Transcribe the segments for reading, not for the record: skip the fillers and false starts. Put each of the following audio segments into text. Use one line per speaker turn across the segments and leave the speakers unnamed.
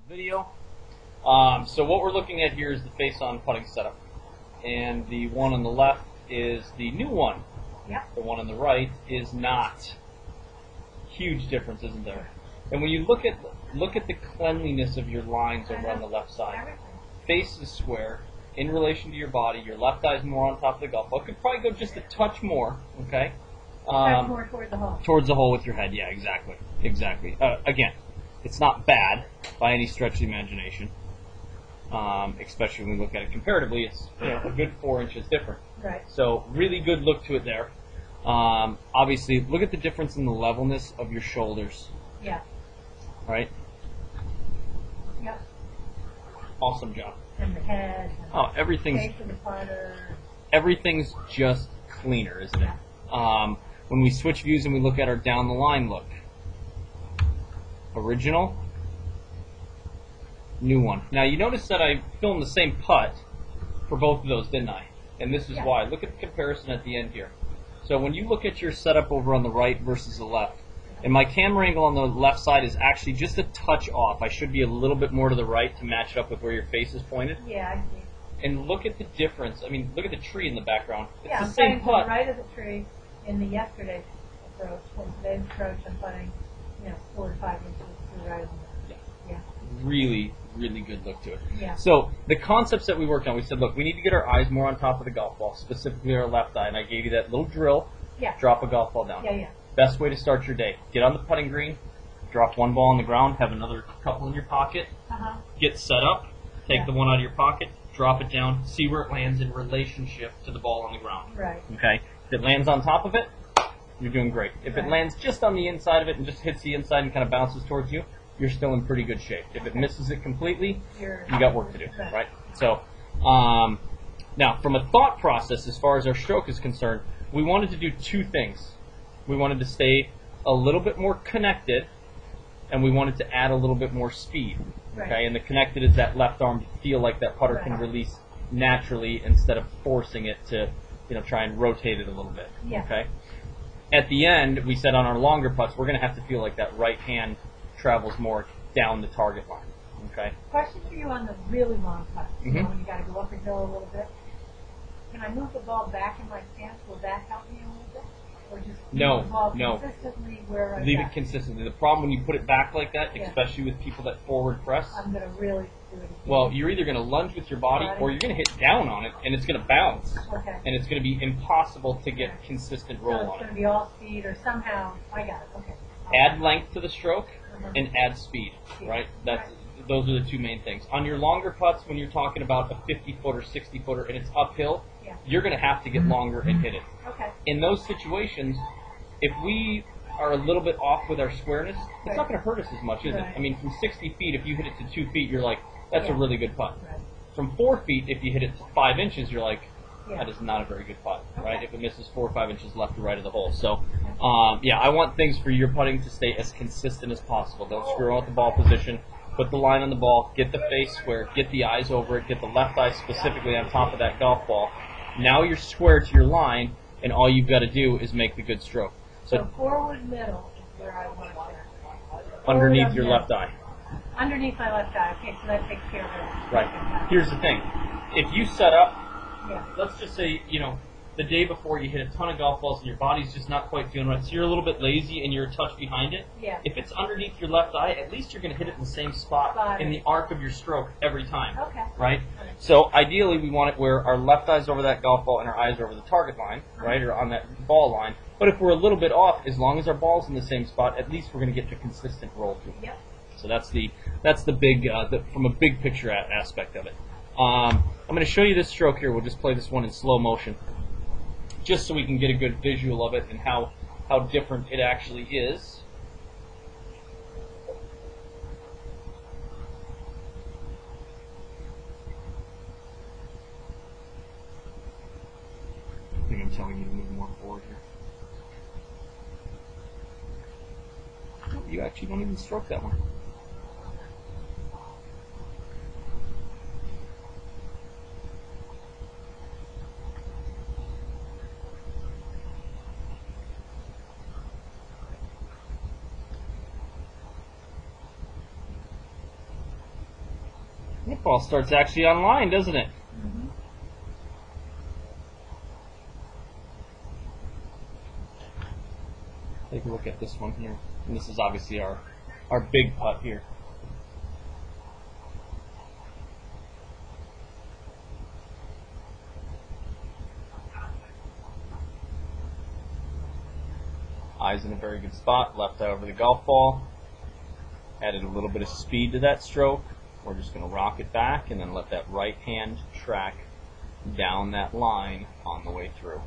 video. So what we're looking at here is the face-on putting setup, and the one on the left is the new one.
Yep.
The one on the right is not. Huge difference, isn't there? And when you look at the cleanliness of your lines over on the left side,
Everything.
face is square in relation to your body. Your left eye is more on top of the golf ball. Could probably go just a touch more. Okay.
Touch more towards the hole.
Towards the hole with your head. Yeah, exactly. Exactly. Again, it's not bad by any stretch of the imagination. Especially when we look at it comparatively, it's a good 4 inches different.
Right.
So really good look to it there. Obviously, look at the difference in the levelness of your shoulders.
Yeah.
Right?
Yep.
Awesome job.
And the head. And
Oh,
the
everything's
face of the putter.
everything's just cleaner, isn't it? When we switch views and we look at our down the line look. Original. New one. Now you notice that I filmed the same putt for both of those, didn't I? And this is
Yeah.
why. Look at the comparison at the end here. So when you look at your setup over on the right versus the left, and my camera angle on the left side is actually just a touch off. I should be a little bit more to the right to match it up with where your face is pointed.
Yeah, I see.
And look at the difference. I mean, look at the tree in the background. It's
Yeah,
the
I'm
same
putting to the
putt.
right of the tree in the yesterday's approach. In today's approach, I'm putting, 4 to 5 inches to the right of the Yeah.
Really, really good look to it.
Yeah.
So the concepts that we worked on, we said, look, we need to get our eyes more on top of the golf ball, specifically our left eye. And I gave you that little drill.
Yeah.
Drop a golf ball down.
Yeah, yeah.
Best way to start your day. Get on the putting green, drop one ball on the ground, have another couple in your pocket,
Uh-huh.
get set up, take
Yeah.
the one out of your pocket, drop it down, see where it lands in relationship to the ball on the ground.
Right.
Okay? If it lands on top of it, you're doing great. If it
Right.
lands just on the inside of it and just hits the inside and kind of bounces towards you, you're still in pretty good shape. If it misses it completely,
You're-
you got work to do, right? So, now from a thought process, as far as our stroke is concerned, we wanted to do two things. We wanted to stay a little bit more connected, and we wanted to add a little bit more speed. Okay,
Right.
and the connected is that left arm to feel like that putter can
Right.
release naturally instead of forcing it to, try and rotate it a little bit.
Yeah.
Okay. At the end, we said on our longer putts, we're going to have to feel like that right hand travels more down the target line. Okay.
Question for you on the really long putts.
Mhm.
When you got to go up and hill a little bit. Can I move the ball back in my stance? Will that help me a little bit? Or just
No,
move the ball
no.
consistently where I
Leave
got
it consistently. The problem when you put it back like that,
Yeah.
especially with people that forward press,
I'm going to really do it again.
well, you're either going to lunge with your body or you're going to hit down on it and it's going to bounce.
Okay.
And it's going to be impossible to get
Okay.
consistent
So
roll
it's
on
going
it.
to be all speed or somehow. I got it. Okay.
Add length to the stroke
Uh-huh.
and add speed,
Yeah.
right? Those are the two main things. On your longer putts, when you're talking about a 50-footer, 60-footer, and it's uphill,
Yeah.
you're going to have to get longer and hit it.
Okay.
In those situations, if we are a little bit off with our squareness, it's not
Right.
going to hurt us as much, is it?
Right.
I mean, from 60 feet, if you hit it to 2 feet, you're like, that's a
Yeah.
really good putt.
Right.
From 4 feet, if you hit it to 5 inches, you're like,
Yeah.
that is not a very good putt, right?
Okay.
If it misses 4 or 5 inches left or right of the hole. So, yeah, I want things for your putting to stay as consistent as possible. Don't screw out the ball position. Put the line on the ball. Get the face square. Get the eyes over it. Get the left eye specifically on top of that golf ball. Now you're square to your line, and all you've got to do is make the good stroke.
So
So
forward middle is where I want to
underneath
forward
your
middle.
left eye.
Underneath my left eye. Okay, so that takes care of it.
Right. Here's the thing. If you set up,
Yeah.
let's just say, the day before you hit a ton of golf balls and your body's just not quite feeling right, so you're a little bit lazy and you're a touch behind it.
Yeah.
If it's underneath your left eye, at least you're going to hit it in the same spot
Got
in
it.
the arc of your stroke every time.
Okay.
Right? So ideally we want it where our left eye's over that golf ball and our eyes are over the target line, right, or on that ball line. But if we're a little bit off, as long as our ball's in the same spot, at least we're going to get the consistent roll to it.
Yep.
So that's the big from a big picture aspect of it. I'm going to show you this stroke here. We'll just play this one in slow motion, just so we can get a good visual of it and how different it actually is. I think I'm telling you to move more forward here. Oh, you actually don't even stroke that one. That ball starts actually on line, doesn't it?
Mm-hmm.
Take a look at this one here. And this is obviously our big putt here. Eyes in a very good spot, left eye over the golf ball. Added a little bit of speed to that stroke. We're just going to rock it back and then let that right hand track down that line on the way through.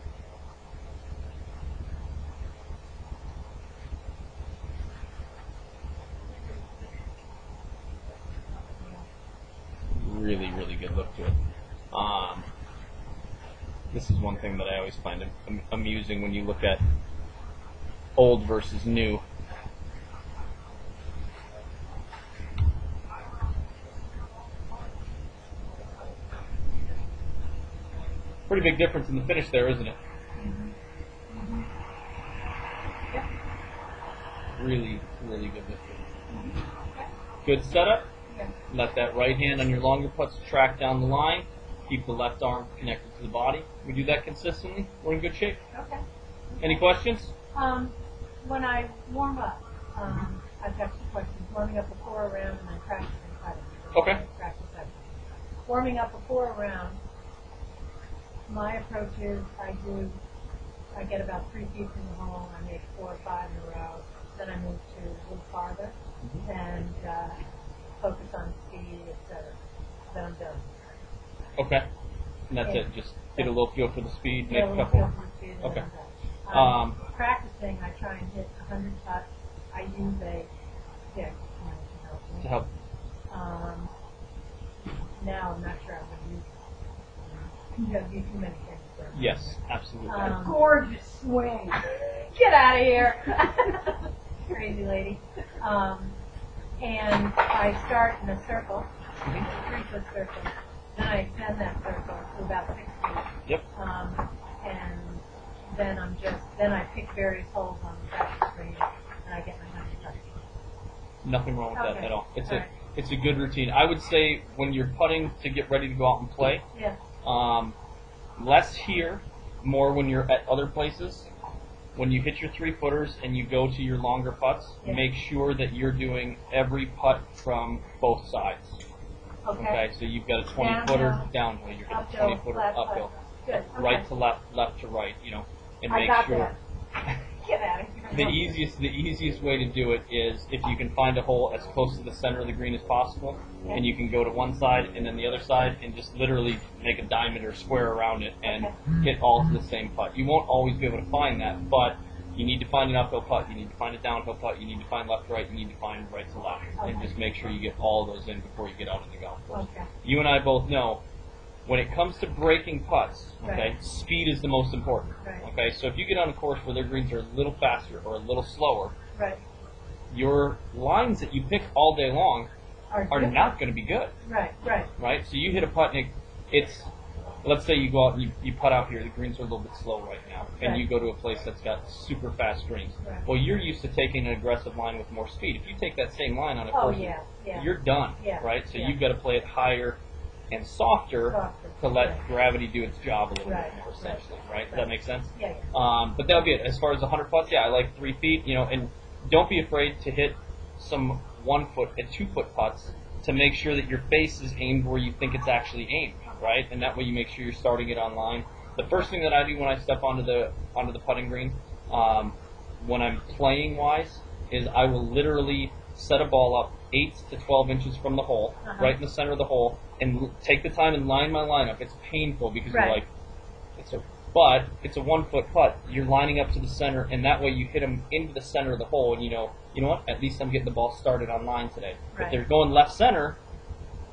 Really, really good look to it. This is one thing that I always find amusing when you look at old versus new. Pretty big difference in the finish there, isn't it?
Mm-hmm. Yep.
Really, really good look to it. Good setup.
Yeah.
Let that right hand on your longer putts track down the line. Keep the left arm connected to the body. We do that consistently. We're in good shape.
Okay.
Any questions?
When I warm up, I've got 2 questions. Warming up before a round and then practicing putting.
Okay.
Practice putting. Warming up before a round, my approach is I get about 3 feet from the hole, I make 4 or 5 in a row, then I move to a little farther and focus on speed, etc. Then I'm done.
Okay. And that's
Yeah.
it. Just get a little feel for the speed, make
Yeah,
a
little
couple.
feel for speed, and
Okay.
then I'm done. Practicing, I try and hit 100 putts. I use a stick,
To help.
Now I'm not sure I'm going to use it. You have too many things for it.
Yes, absolutely.
Gorgeous swing. Get out of here. Crazy lady. And I start in a circle, 3-foot circle. Then I extend that circle to about 6 feet.
Yep.
And then I pick various holes on the practice green and I get my 100 putts.
Nothing wrong with that
Okay.
at all. It's
All
a
right.
it's a good routine. I would say when you're putting to get ready to go out and play,
Yeah.
less here, more when you're at other places. When you hit your 3-footers and you go to your longer putts,
Yeah.
make sure that you're doing every putt from both sides. Okay, so you've got a 20-footer downhill, you're getting a
Uphill,
20-footer
flat
uphill,
putt. Good.
right
Okay.
to left, left to right, and
I
make
got
sure.
that. Get out of here.
The easiest way to do it is if you can find a hole as close to the center of the green as possible,
Yeah.
and you can go to one side and then the other side and just literally make a diamond or square around it and hit all to the same putt. You won't always be able to find that, but you need to find an uphill putt, you need to find a downhill putt, you need to find left to right, you need to find right to left, and
Okay.
just make sure you get all of those in before you get out on the golf course.
Okay.
You and I both know when it comes to breaking putts, okay,
Right.
speed is the most important.
Right.
Okay, so if you get on a course where their greens are a little faster or a little slower,
Right.
your lines that you pick all day long are
different.
not going to be good,
Right. Right.
right? So you hit a putt and it's, let's say you go out and you putt out here, the greens are a little bit slow right now, and
Right.
you go to a place that's got super fast greens.
Right.
Well, you're used to taking an aggressive line with more speed. If you take that same line on a
Oh
course,
yeah. Yeah.
you're done,
Yeah.
right? So
Yeah.
you've got to play it higher and softer
Softer.
to let
Right.
gravity do its job a little
Right.
bit more,
Right.
essentially, right? Does
Right.
that make sense?
Yeah. Yeah.
But that would be it. As far as 100 putts, yeah, I like 3 feet, and don't be afraid to hit some 1 foot and 2 foot putts to make sure that your face is aimed where you think it's actually aimed, right? And that way you make sure you're starting it on line. The first thing that I do when I step onto the putting green, when I'm playing wise, is I will literally set a ball up 8 to 12 inches from the hole,
Uh-huh.
right in the center of the hole, and take the time and line my lineup. It's painful because
Right.
you're like, but it's a 1 foot putt. You're lining up to the center, and that way you hit them into the center of the hole, and you know what? At least I'm getting the ball started on line today.
Right.
If they're going left center,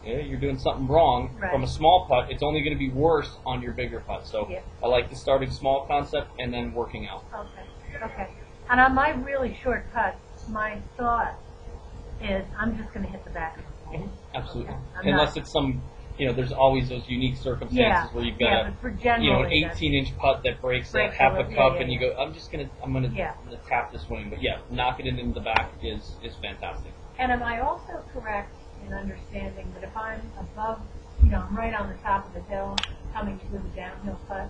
you're doing something wrong.
Right.
From a small putt, it's only going to be worse on your bigger putt. So
Yeah.
I like the starting small concept and then working out.
Okay. Okay. And on my really short putts, my thought is I'm just going to hit the back of the ball.
Absolutely.
Okay. I'm
Unless
not-
it's some, there's always those unique circumstances
Yeah.
where you've
Yeah,
got
but for
an
generally,
18-inch putt that breaks
Breaks
half
a
a
little-
cup,
yeah,
and you
yeah.
go, I'm gonna
Yeah.
tap this swing. But yeah, knocking it into the back is fantastic.
And am I also correct in understanding that if I'm above, I'm right on the top of the hill, coming with a downhill putt,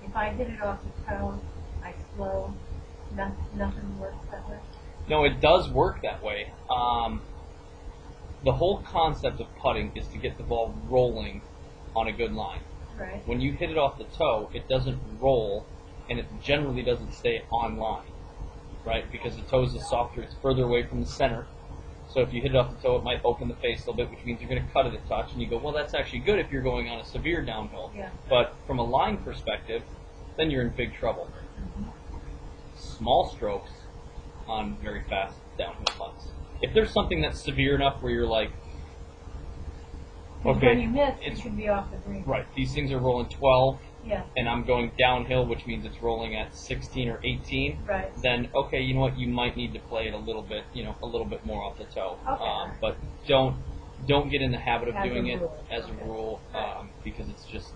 if I hit it off the toe, I slow, nothing works that way.
No, it does work that way. The whole concept of putting is to get the ball rolling on a good line.
Right.
When you hit it off the toe, it doesn't roll, and it generally doesn't stay on line, right? Because the toe is softer, it's further away from the center. So if you hit it off the toe, it might open the face a little bit, which means you're going to cut it a touch, and you go, well, that's actually good if you're going on a severe downhill.
Yeah.
But from a line perspective, then you're in big trouble.
Mm-hmm.
Small strokes on very fast downhill putts. If there's something that's severe enough where you're like, okay,
When you miss,
it's
it can be off the green.
right. These things are rolling 12,
Yeah.
and I'm going downhill, which means it's rolling at 16 or 18.
Right.
Then okay, you know what? You might need to play it a little bit, a little bit more off the toe.
Okay.
But don't get in the habit of
As a
doing it
rule.
as a
Okay.
rule, because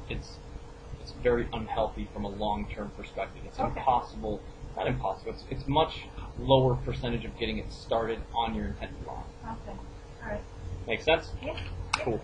it's very unhealthy from a long-term perspective. It's
Okay.
impossible. Not impossible. It's much lower percentage of getting it started on your intended line.
Okay. All right.
Make sense?
Yeah.
Cool.